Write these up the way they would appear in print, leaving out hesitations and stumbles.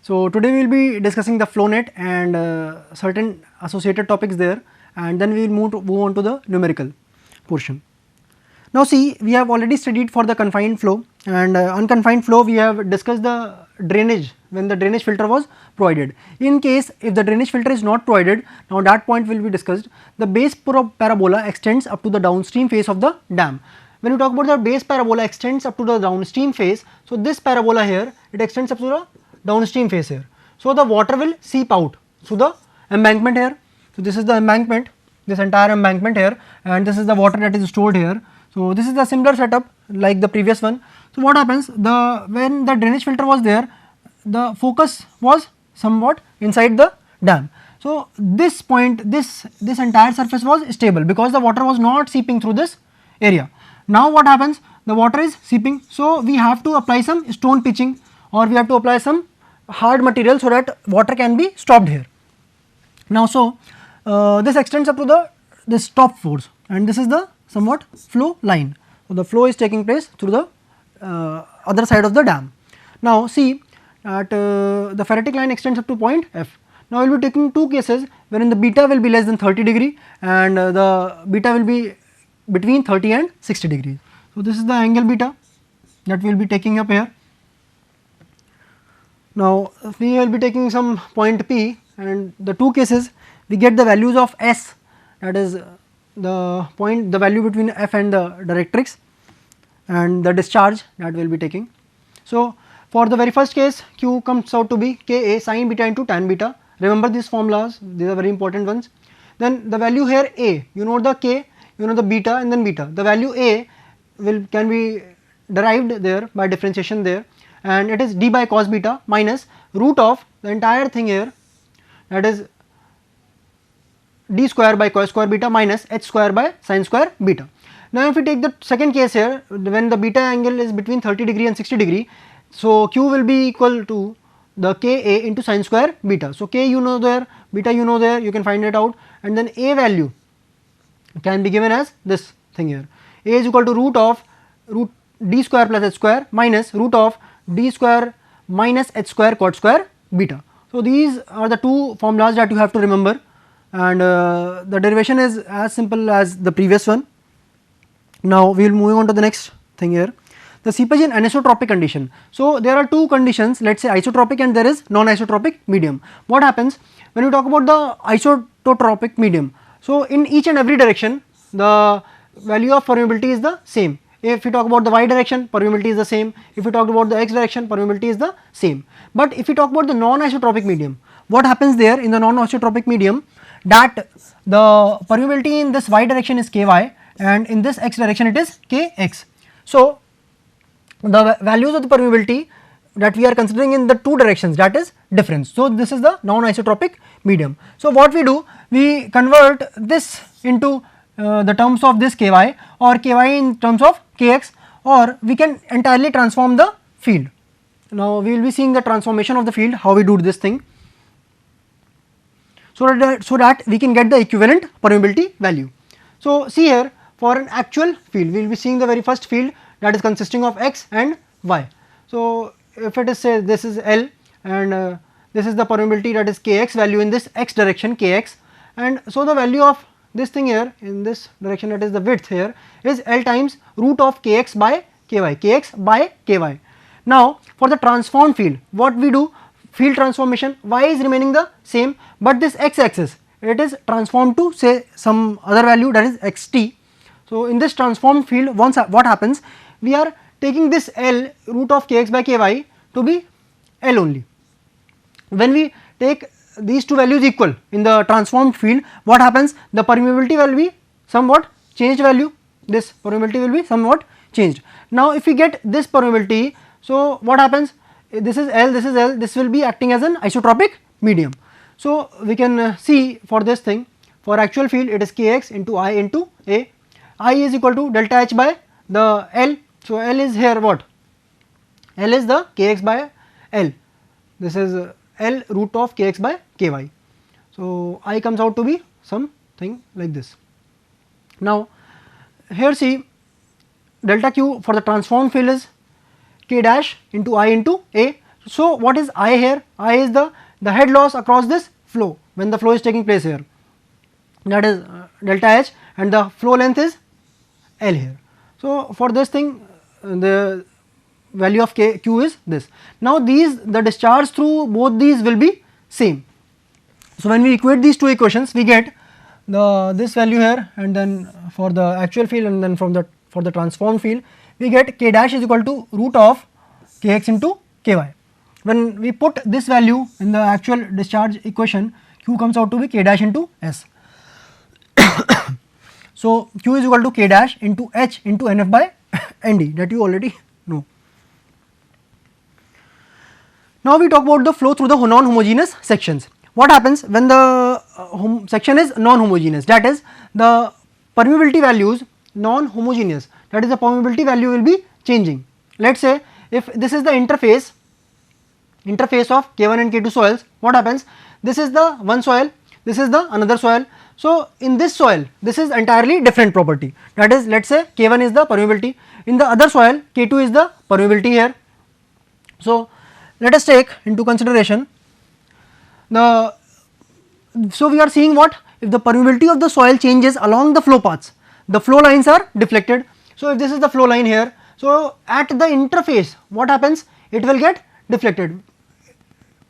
So today we will be discussing the Flownet and certain associated topics there, and then we will move on to the numerical portion. Now see, we have already studied for the confined flow, and unconfined flow we have discussed the drainage when the drainage filter was provided. In case if the drainage filter is not provided, now that point will be discussed. The base parabola extends up to the downstream face of the dam. When you talk about the base parabola extends up to the downstream face, so this parabola here, it extends up to the downstream face here. So the water will seep out through the embankment here. So this is the embankment, this entire embankment here, and this is the water that is stored here. So this is the similar setup like the previous one. So what happens, when the drainage filter was there, the focus was somewhat inside the dam. So this point, this entire surface was stable because the water was not seeping through this area. Now what happens, the water is seeping, so we have to apply some stone pitching, or we have to apply some hard material so that water can be stopped here. Now so this extends up to this top force, and this is the somewhat flow line. So the flow is taking place through the other side of the dam. Now see that the pharetic line extends up to point F. Now we will be taking two cases wherein the beta will be less than 30 degree and the beta will be between 30 and 60 degrees. So this is the angle beta that we will be taking up here. Now we will be taking some point P, and the two cases we get the values of S, that is the value between F and the directrix, and the discharge that we will be taking. So for the very first case, Q comes out to be Ka sin beta into tan beta. Remember these formulas, these are very important ones. Then the value here A, you know the K, you know the beta and then beta. The value A can be derived there by differentiation there, and it is d by cos beta minus root of the entire thing here, that is d square by cos square beta minus h square by sin square beta. Now if we take the second case here, when the beta angle is between 30 degree and 60 degree, so Q will be equal to the Ka into sin square beta. So K you know there, beta you know there, you can find it out, and then A value can be given as this thing here. A is equal to root d square plus h square minus root of d square minus h square cot square beta. So these are the two formulas that you have to remember, and the derivation is as simple as the previous one. Now we will move on to the next thing here, the seepage in anisotropic condition. So there are two conditions, let us say isotropic and there is non-isotropic medium. What happens when you talk about the isotropic medium? So in each and every direction the value of permeability is the same. If you talk about the y direction, permeability is the same. If you talk about the x direction, permeability is the same. But if you talk about the non-isotropic medium, what happens there in the non-isotropic medium, that the permeability in this y direction is Ky and in this x direction it is Kx. So the values of the permeability that we are considering in the two directions, that is difference. So this is the non-isotropic medium. So what we do, we convert this into the terms of this Ky or Ky in terms of Kx, or we can entirely transform the field. Now we will be seeing the transformation of the field, how we do this thing, so that we can get the equivalent permeability value. So see here, for an actual field we will be seeing the very first field that is consisting of x and y. So if it is, say this is L and this is the permeability, that is Kx value in this x direction Kx, and so the value of this thing here in this direction, that is the width here, is L times root of Kx by Ky, Kx by Ky. Now for the transformed field, what we do, field transformation, y is remaining the same, but this x axis, it is transformed to say some other value, that is xt. So in this transformed field, what happens, we are taking this L root of Kx by Ky to be L only. When we take these two values equal in the transformed field, what happens, the permeability will be somewhat changed value, this permeability will be somewhat changed. Now if we get this permeability, so what happens, this is L, this will be acting as an isotropic medium. So we can see for this thing, for actual field it is Kx into I into A, I is equal to delta H by the L. So L is here what, L is the Kx by L, this is L root of Kx by Ky. So I comes out to be something like this. Now here see, delta Q for the transformed field is K dash into I into A. So what is I here? I is the head loss across this flow when the flow is taking place here, that is delta H, and the flow length is L here. So for this thing the value of Q is this. Now the discharge through both these will be same. So when we equate these two equations, we get this value here, and then for the actual field, and then for the transformed field we get K dash is equal to root of Kx into Ky. When we put this value in the actual discharge equation, Q comes out to be K dash into S. So Q is equal to K dash into H into Nf by Nd, that you already know. Now we talk about the flow through the non-homogeneous sections. What happens when the section is non-homogeneous, that is the permeability values non-homogeneous, that is the permeability value will be changing. Let us say if this is the interface of K1 and K2 soils, what happens, this is the one soil, this is the another soil. So in this soil this is entirely different property, that is let us say K1 is the permeability, in the other soil K2 is the permeability here. So let us take into consideration so we are seeing what, if the permeability of the soil changes along the flow paths, the flow lines are deflected. So if this is the flow line here, so at the interface what happens, it will get deflected.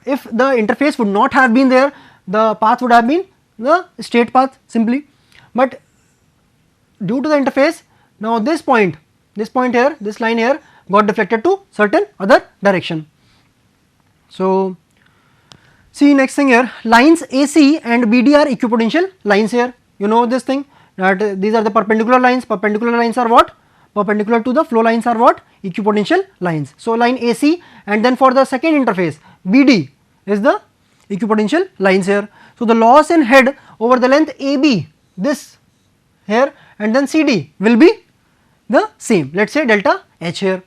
If the interface would not have been there, the path would have been the straight path simply, but due to the interface, now this point here, this line here got deflected to certain other direction. So see next thing here, lines AC and BD are equipotential lines here, you know this thing, that these are the perpendicular lines. Perpendicular lines are what? Perpendicular to the flow lines are what? Equipotential lines. So line AC, and then for the second interface BD is the equipotential lines here. So the loss in head over the length AB, this here, and then CD will be the same, let us say delta H here.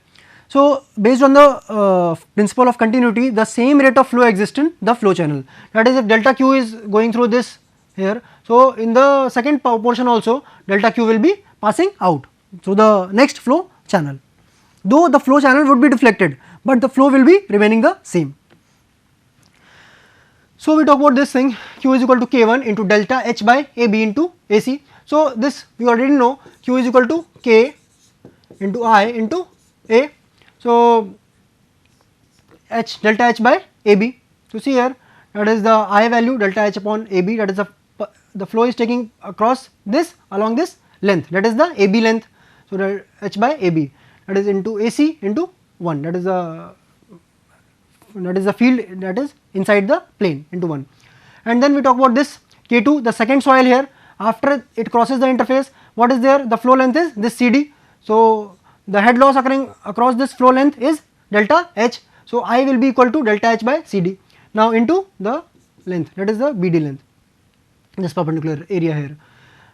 So based on the principle of continuity, the same rate of flow exists in the flow channel, that is if delta Q is going through this here, so in the second portion also delta Q will be passing out through the next flow channel, though the flow channel would be deflected, but the flow will be remaining the same. So we talk about this thing, Q is equal to K1 into delta H by AB into AC. So this we already know, Q is equal to K into I into A. So delta H by AB. So see here, that is the I value delta H upon AB, that is the flow is taking across this along this length, that is the AB length. So that H by AB, that is into AC into 1, that is the field that is inside the plane into 1. And then we talk about this K2, the second soil here, after it crosses the interface, what is there, the flow length is this CD. So the head loss occurring across this flow length is delta H. So I will be equal to delta H by CD, now into the length, that is the BD length, this perpendicular area here.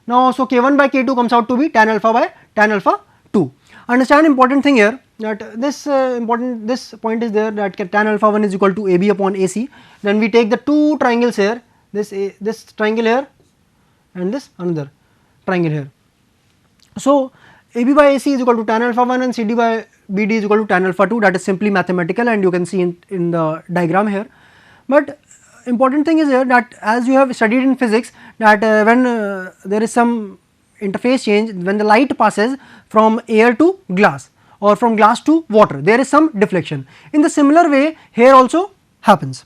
Now so K1 by K2 comes out to be tan alpha by tan alpha 2. Understand important thing here, that this point is there, that tan alpha 1 is equal to AB upon AC. Then we take the two triangles here, this triangle here and this another triangle here. So AB by AC is equal to tan alpha 1 and CD by BD is equal to tan alpha 2, that is simply mathematical, and you can see in the diagram here. But important thing is here that as you have studied in physics, that when there is some interface change, when the light passes from air to glass or from glass to water, there is some deflection. In the similar way here also happens.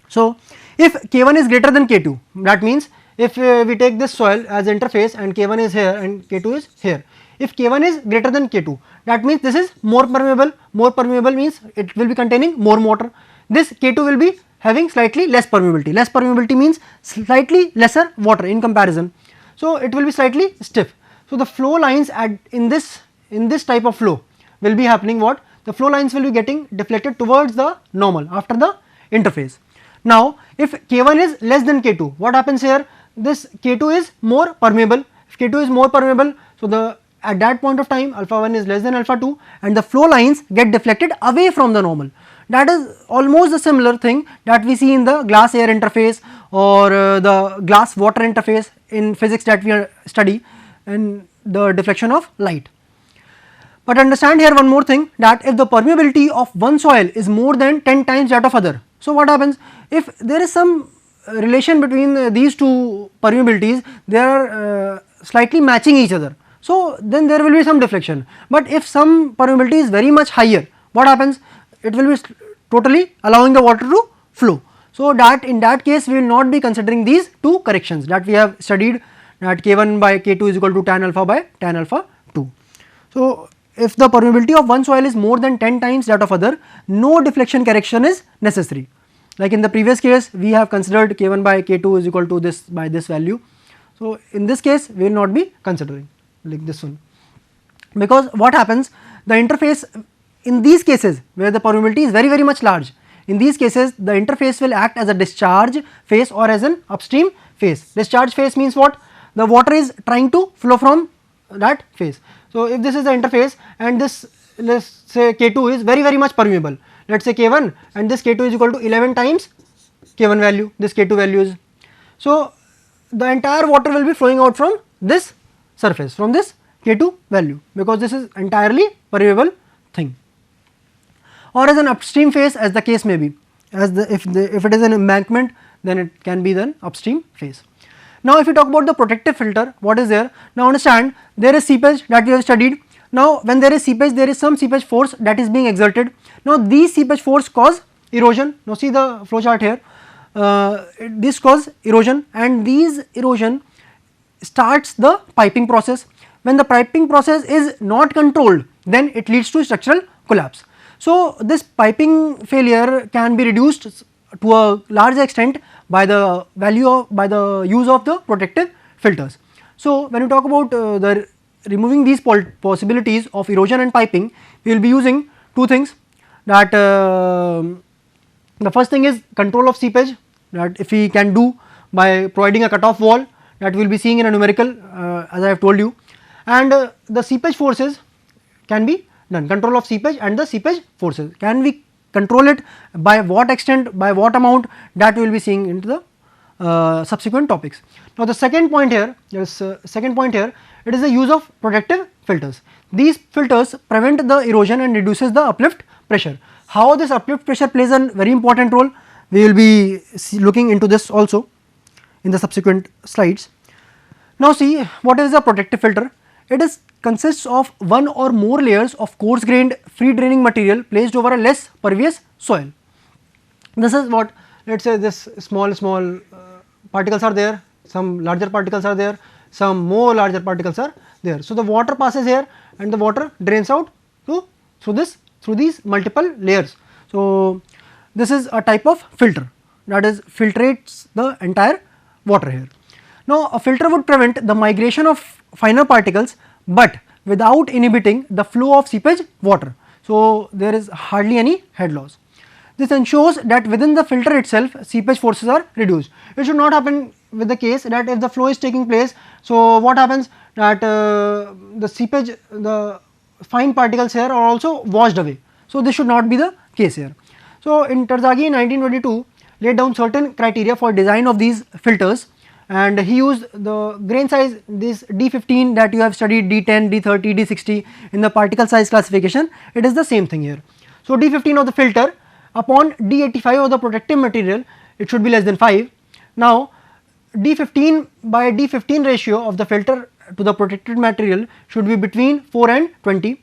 So if K1 is greater than K2, that means if we take this soil as interface and K1 is here and K2 is here, if K1 is greater than K2, that means this is more permeable means it will be containing more water. This K2 will be having slightly less permeability means slightly lesser water in comparison. So it will be slightly stiff. So the flow lines in this type of flow will be happening what? The flow lines will be getting deflected towards the normal after the interface. Now if K1 is less than K2, what happens here? This K2 is more permeable. If K2 is more permeable, so at that point of time alpha 1 is less than alpha 2 and the flow lines get deflected away from the normal. That is almost a similar thing that we see in the glass air interface or the glass water interface in physics that we study, and the deflection of light. But understand here one more thing, that if the permeability of one soil is more than 10 times that of other, so what happens if there is some relation between these two permeabilities, they are slightly matching each other, so then there will be some deflection. But if some permeability is very much higher, what happens, it will be totally allowing the water to flow. So that in that case we will not be considering these two corrections that we have studied, that K1 by K2 is equal to tan alpha by tan alpha 2. So if the permeability of one soil is more than 10 times that of other, no deflection correction is necessary. Like in the previous case we have considered K1 by K2 is equal to this by this value. So in this case we will not be considering like this one, because what happens, the interface in these cases where the permeability is very much large, in these cases the interface will act as a discharge phase or as an upstream phase. Discharge phase means what, the water is trying to flow from that phase. So if this is the interface and this, let us say K2 is very much permeable, let us say K1 and this K2 is equal to 11 times K1 value, this K2 value is. So the entire water will be flowing out from this surface, from this K2 value, because this is entirely permeable thing, or as an upstream phase as the case may be, as if it is an embankment then it can be then upstream phase. Now if we talk about the protective filter, what is there? Now understand, there is seepage that we have studied. Now when there is seepage, there is some seepage force that is being exerted. Now these seepage force cause erosion. Now see the flow chart here, this cause erosion, and these erosion starts the piping process. When the piping process is not controlled, then it leads to structural collapse. So this piping failure can be reduced to a large extent by the use of the protective filters. So when you talk about the removing these possibilities of erosion and piping, we will be using two things, that the first thing is control of seepage, that if we can do by providing a cutoff wall, that we will be seeing in a numerical as I have told you, and the seepage forces can be done, control of seepage and the seepage forces, can we control it, by what extent, by what amount, that we will be seeing into the subsequent topics. Now the second point here, it is the use of protective filters. These filters prevent the erosion and reduces the uplift pressure. How this uplift pressure plays a very important role, we will be looking into this also in the subsequent slides. Now see, what is a protective filter? It consists of one or more layers of coarse grained free draining material placed over a less pervious soil. This is what, let us say this small particles are there, some larger particles are there, some more larger particles are there. So the water passes here and the water drains out through these multiple layers. So this is a type of filter, that is filtrates the entire water here. Now a filter would prevent the migration of finer particles, but without inhibiting the flow of seepage water. So there is hardly any head loss. This ensures that within the filter itself seepage forces are reduced. It should not happen with the case that if the flow is taking place, so what happens, that the seepage, the fine particles here are also washed away. So this should not be the case here. So in Terzaghi in 1922 laid down certain criteria for design of these filters, and he used the grain size, this D15 that you have studied, D10, D30, D60 in the particle size classification, it is the same thing here. So D15 of the filter upon D85 of the protective material, it should be less than 5. Now D15 by D15 ratio of the filter to the protected material should be between 4 and 20.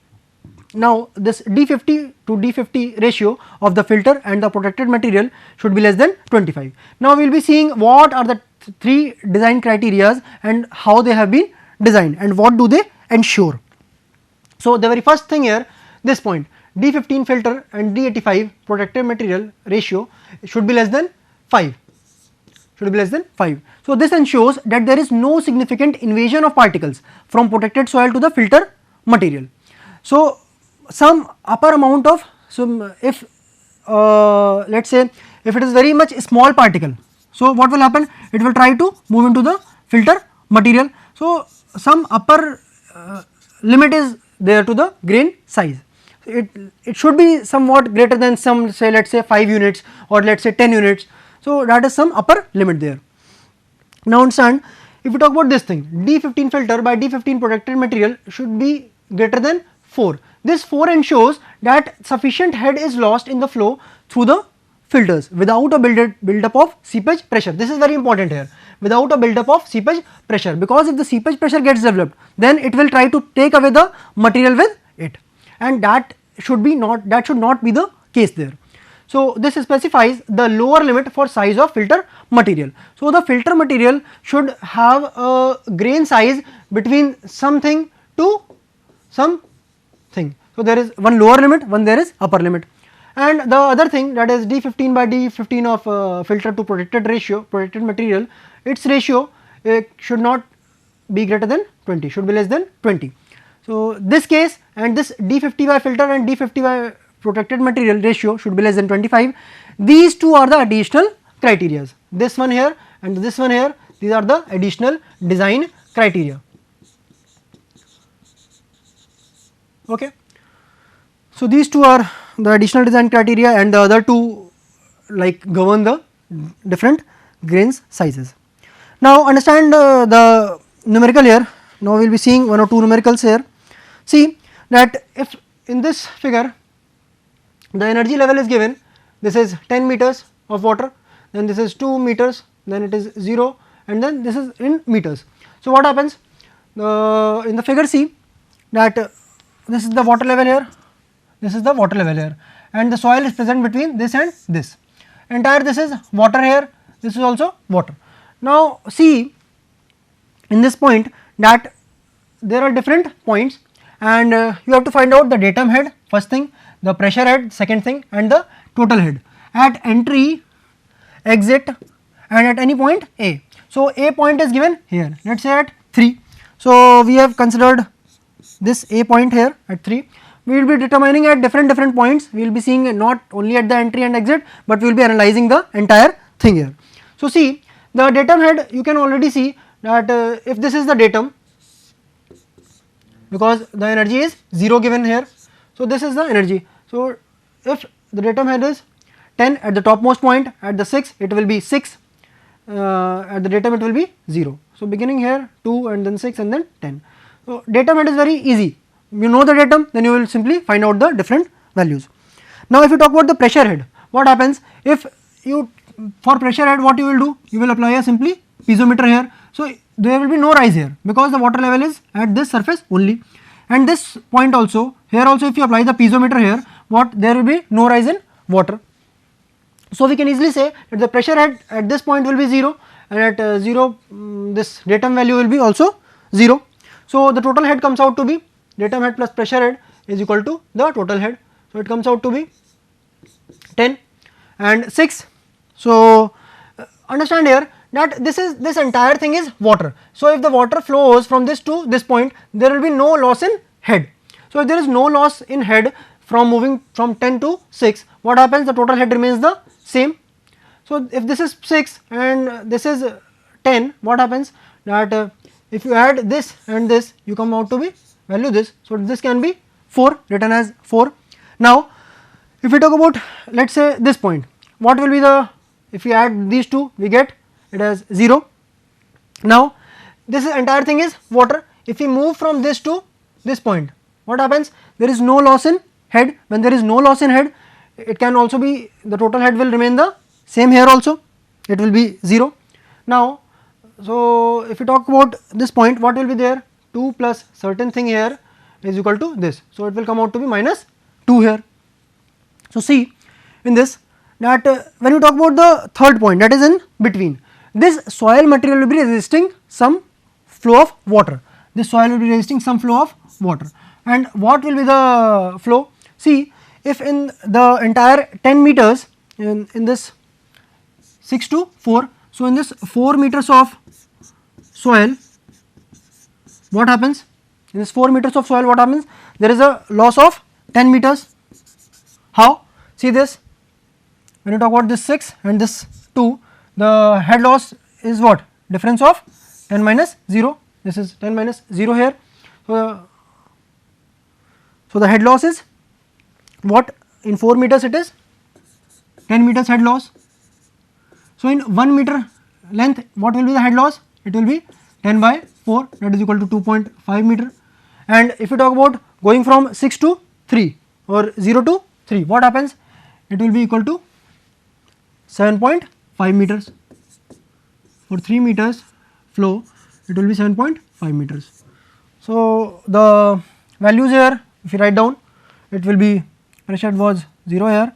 Now this D50 to D50 ratio of the filter and the protected material should be less than 25. Now we will be seeing what are the three design criteria and how they have been designed and what do they ensure. So the very first thing here, this point, D15 filter and D85 protected material ratio should be less than 5, So this ensures that there is no significant invasion of particles from protected soil to the filter material. So some upper amount of, so if let us say if it is very much small particle, so what will happen, it will try to move into the filter material. So some upper limit is there to the grain size. It should be somewhat greater than some, say let us say 5 units or let us say 10 units. So that is some upper limit there. Now understand, if we talk about this thing, D15 filter by D15 protected material should be greater than 4. this 4 ensures that sufficient head is lost in the flow through the filters without a build-up of seepage pressure. This is very important here, without a build-up of seepage pressure, because if the seepage pressure gets developed, then it will try to take away the material with it, and that should not be the case there. So this specifies the lower limit for size of filter material. So the filter material should have a grain size between something to something. So there is one lower limit, one there is upper limit, and the other thing, that is D15 by D15 of filter to protected ratio, protected material, its ratio should not be greater than 20, should be less than 20. So this case, and this D50 by filter and D50 by protected material ratio should be less than 25. These two are the additional criteria. This one here and this one here, these are the additional design criteria. Okay. So these two are the additional design criteria, and the other two like govern the different grains sizes. Now understand the numerical here. Now we will be seeing one or two numericals here. See that if in this figure the energy level is given, this is 10 meters of water, then this is 2 meters, then it is 0, and then this is in meters. So what happens in the figure, see that this is the water level here, this is the water level here, and the soil is present between this and this. Entire this is water here, this is also water. Now see in this point that there are different points, and you have to find out the datum head first thing, the pressure head second thing, and the total head at entry, exit, and at any point A. So A point is given here, let us say at 3. So we have considered this A point here at 3. We will be determining at different points, we will be seeing not only at the entry and exit, but we will be analyzing the entire thing here. So see the datum head, you can already see that if this is the datum, because the energy is 0 given here, so this is the energy. So if the datum head is 10 at the topmost point, at the 6 it will be 6, at the datum it will be 0. So beginning here 2 and then 6 and then 10. So datum head is very easy, you know the datum, then you will simply find out the different values. Now if you talk about the pressure head, what happens if you, for pressure head what you will do, you will apply a simply piezometer here. So there will be no rise here, because the water level is at this surface only, and this point also, here also if you apply the piezometer here, what, there will be no rise in water. So we can easily say that the pressure head at this point will be 0, and at 0 this datum value will be also 0. So the total head comes out to be, datum head plus pressure head is equal to the total head. So it comes out to be 10 and 6. So understand here that this entire thing is water. So if the water flows from this to this point, there will be no loss in head. So if there is no loss in head from moving from 10 to 6, what happens, the total head remains the same. So if this is 6 and this is 10, what happens, that if you add this and this, you come out to be value this. So this can be 4, written as 4. Now if we talk about, let us say this point, what will be the, if we add these two, we get it as 0. Now this entire thing is water. If we move from this to this point, what happens, there is no loss in head. When there is no loss in head, it can also be, the total head will remain the same here also, it will be 0. Now so if we talk about this point, what will be there, 2 plus certain thing here is equal to this. So it will come out to be minus 2 here. So see in this that when you talk about the third point, that is in between, this soil material will be resisting some flow of water, this soil will be resisting some flow of water. And what will be the flow? See if in the entire 10 meters in this 6 to 4, so in this 4 meters of soil, what happens, in this 4 meters of soil, what happens, there is a loss of 10 meters. How? See this, when you talk about this 6 and this 2, the head loss is what, difference of 10 minus 0, this is 10 minus 0 here. So the head loss is what, in 4 meters it is 10 meters head loss. So in 1 meter length, what will be the head loss, it will be 10 by 4, that is equal to 2.5 meter. And if you talk about going from 6 to 3 or 0 to 3, what happens? It will be equal to 7.5 meters. For 3 meters flow, it will be 7.5 meters. So, the values here, if you write down, it will be pressure was 0 here,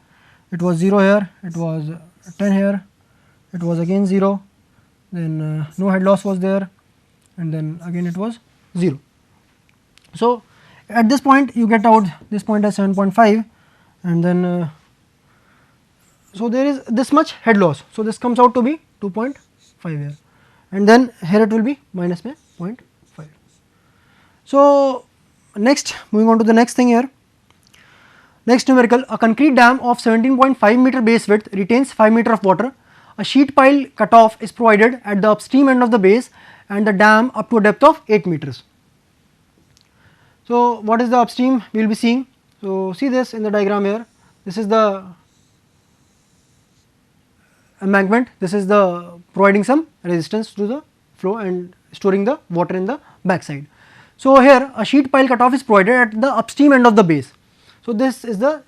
it was 0 here, it was 10 here, it was again 0, then no head loss was there, and then again it was 0. So, at this point you get out this point as 7.5, and then so there is this much head loss. So, this comes out to be 2.5 here, and then here it will be minus 0.5. So, next moving on to the next thing here. Next numerical, a concrete dam of 17.5 meter base width retains 5 meter of water. A sheet pile cutoff is provided at the upstream end of the base and the dam up to a depth of 8 meters. So, what is the upstream we will be seeing? So, see this in the diagram here, this is the embankment, this is the providing some resistance to the flow and storing the water in the backside. So, here a sheet pile cutoff is provided at the upstream end of the base. So, this is the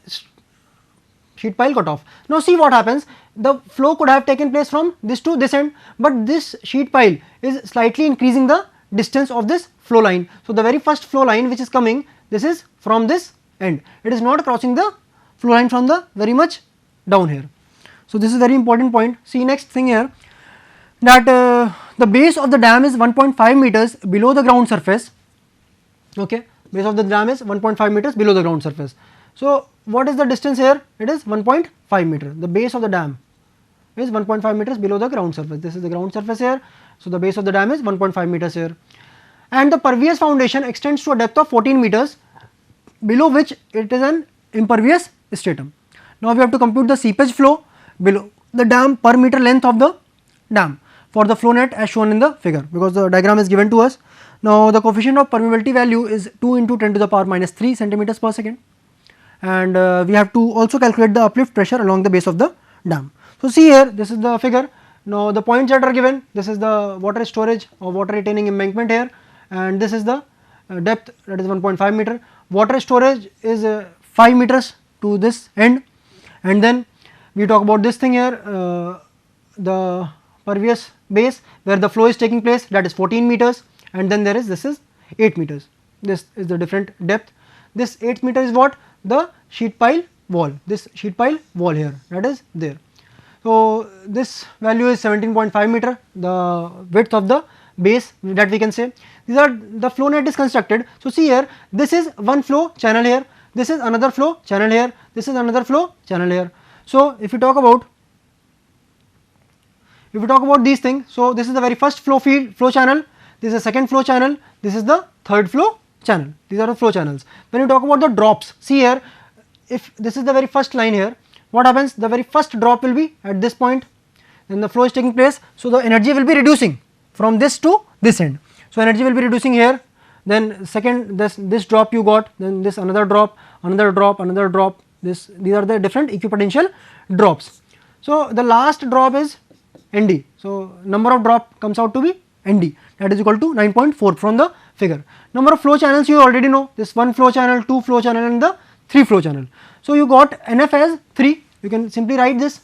sheet pile cutoff. Now, see what happens, the flow could have taken place from this to this end, but this sheet pile is slightly increasing the distance of this flow line. So, the very first flow line which is coming, this is from this end, it is not crossing the flow line from the very much down here. So, this is very important point. See next thing here, that the base of the dam is 1.5 meters below the ground surface. Okay, base of the dam is 1.5 meters below the ground surface. So, what is the distance here? It is 1.5 meter. The base of the dam is 1.5 meters below the ground surface. This is the ground surface here. So, the base of the dam is 1.5 meters here, and the pervious foundation extends to a depth of 14 meters, below which it is an impervious stratum. Now, we have to compute the seepage flow below the dam per meter length of the dam for the flow net as shown in the figure, because the diagram is given to us. Now, the coefficient of permeability value is 2 into 10 to the power minus 3 centimeters per second, and we have to also calculate the uplift pressure along the base of the dam. So, see here, this is the figure. Now, the points that are given, this is the water storage or water retaining embankment here, and this is the depth, that is 1.5 meter. Water storage is 5 meters to this end, and then we talk about this thing here, the pervious base where the flow is taking place, that is 14 meters, and then there is, this is 8 meters, this is the different depth. This 8 meter is what? The sheet pile wall, this sheet pile wall here, that is there. So, this value is 17.5 meter, the width of the base that we can say. These are the flow net is constructed. So, see here, this is one flow channel here, this is another flow channel here, this is another flow channel here. So, if you talk about these things, so this is the very first flow channel, this is the second flow channel, this is the third flow channel, these are the flow channels. When you talk about the drops, see here, if this is the very first line here, what happens? The very first drop will be at this point, then the flow is taking place. So, the energy will be reducing from this to this end. So, energy will be reducing here, then second this drop you got, then this another drop, another drop, another drop, these are the different equipotential drops. So, the last drop is ND. So, number of drop comes out to be ND, that is equal to 9.4 from the figure. Number of flow channels you already know, this 1 flow channel, 2 flow channel and the 3 flow channel. So, you got NF as 3, you can simply write this,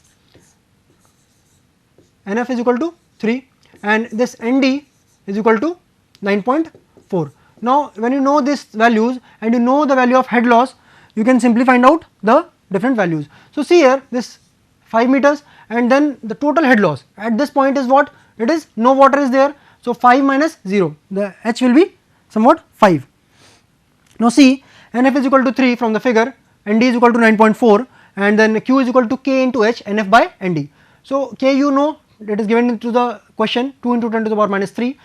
NF is equal to 3 and this ND is equal to 9.4. Now, when you know these values and you know the value of head loss, you can simply find out the different values. So, see here, this 5 meters and then the total head loss at this point is what? It is no water is there. So, 5 minus 0, the H will be somewhat 5. Now, see, NF is equal to 3 from the figure, ND is equal to 9.4 and then Q is equal to K into H, NF by ND. So, K you know, it is given into the question, 2 into 10 to the power minus 3.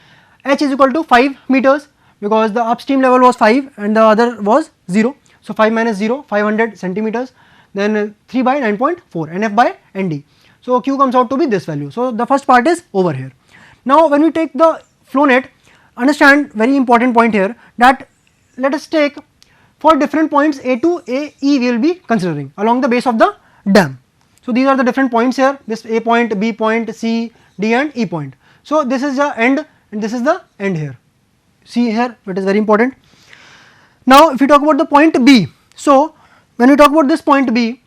H is equal to 5 meters because the upstream level was 5 and the other was 0. So, 5 minus 0, 500 centimeters, then 3 by 9.4, NF by ND. So, Q comes out to be this value. So, the first part is over here. Now, when we take the flow net, understand very important point here, that let us take for different points A to A, E we will be considering along the base of the dam. So, these are the different points here, this A point, B point, C, D and E point. So, this is the end and this is the end here. See here, it is very important. Now, if you talk about the point B, So, when we talk about this point B,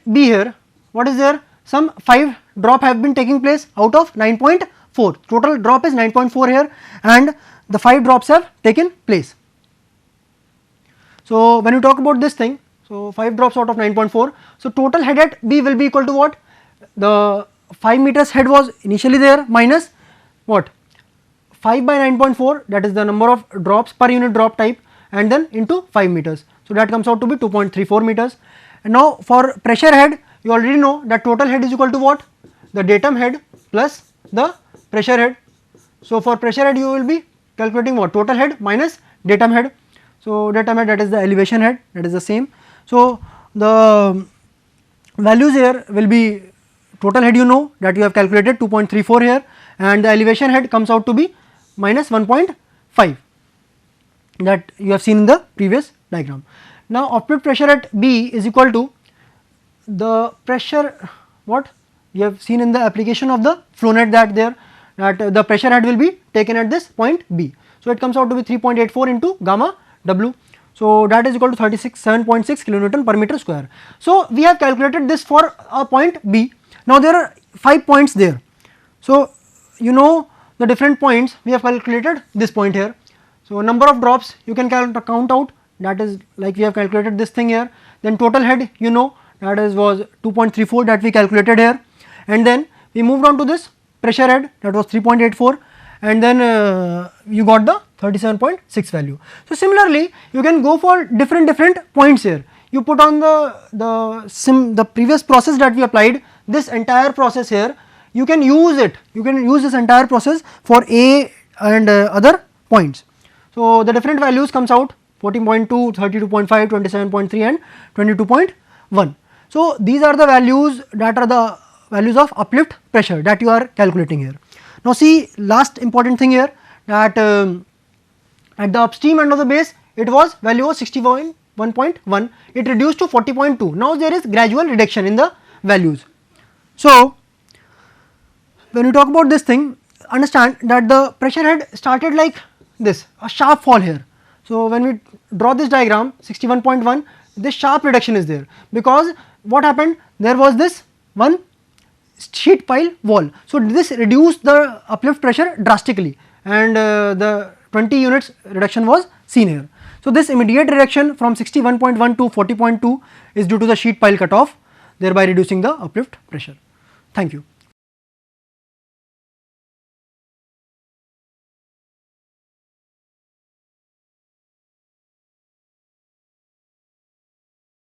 here, what is there? Some 5 drop have been taking place out of 9.4, total drop is 9.4 here, and the 5 drops have taken place. So, when you talk about this thing, so 5 drops out of 9.4, so total head at B will be equal to what? The 5 meters head was initially there minus what? 5 by 9.4, that is the number of drops per unit drop type, and then into 5 meters. So, that comes out to be 2.34 meters. And now for pressure head, you already know that total head is equal to what? The datum head plus the pressure head. So, for pressure head you will be calculating what? Total head minus datum head. So, datum head, that is the elevation head, that is the same. So, the values here will be total head, you know that you have calculated 2.34 here, and the elevation head comes out to be minus 1.5, that you have seen in the previous diagram. Now, uplift pressure at B is equal to the pressure, what you have seen in the application of the flow net, that the pressure head will be taken at this point B. So, it comes out to be 3.84 into gamma W. So, that is equal to 7.6 kilonewton per meter square. So, we have calculated this for a point B. Now, there are 5 points there. So, you know the different points, we have calculated this point here. So, number of drops you can count out, that is like we have calculated this thing here. Then total head, you know, that is was 2.34 that we calculated here, and then we moved on to this pressure head, that was 3.84, and then you got the 37.6 value. So, similarly you can go for different points here. You put on the previous process that we applied, this entire process here, you can use it, you can use this entire process for A and other points. So, the different values comes out 14.2, 32.5, 27.3 and 22.1. So, these are the values that are the values of uplift pressure that you are calculating here. Now, see last important thing here, that at the upstream end of the base it was value was 61.1, it reduced to 40.2. Now, there is gradual reduction in the values. So, when you talk about this thing, understand that the pressure head started like this, a sharp fall here. So, when we draw this diagram 61.1, this sharp reduction is there, because what happened, there was this one sheet pile wall. So, this reduced the uplift pressure drastically, and the 20 units reduction was seen here. So, this immediate reduction from 61.1 to 40.2 is due to the sheet pile cutoff, thereby reducing the uplift pressure. Thank you.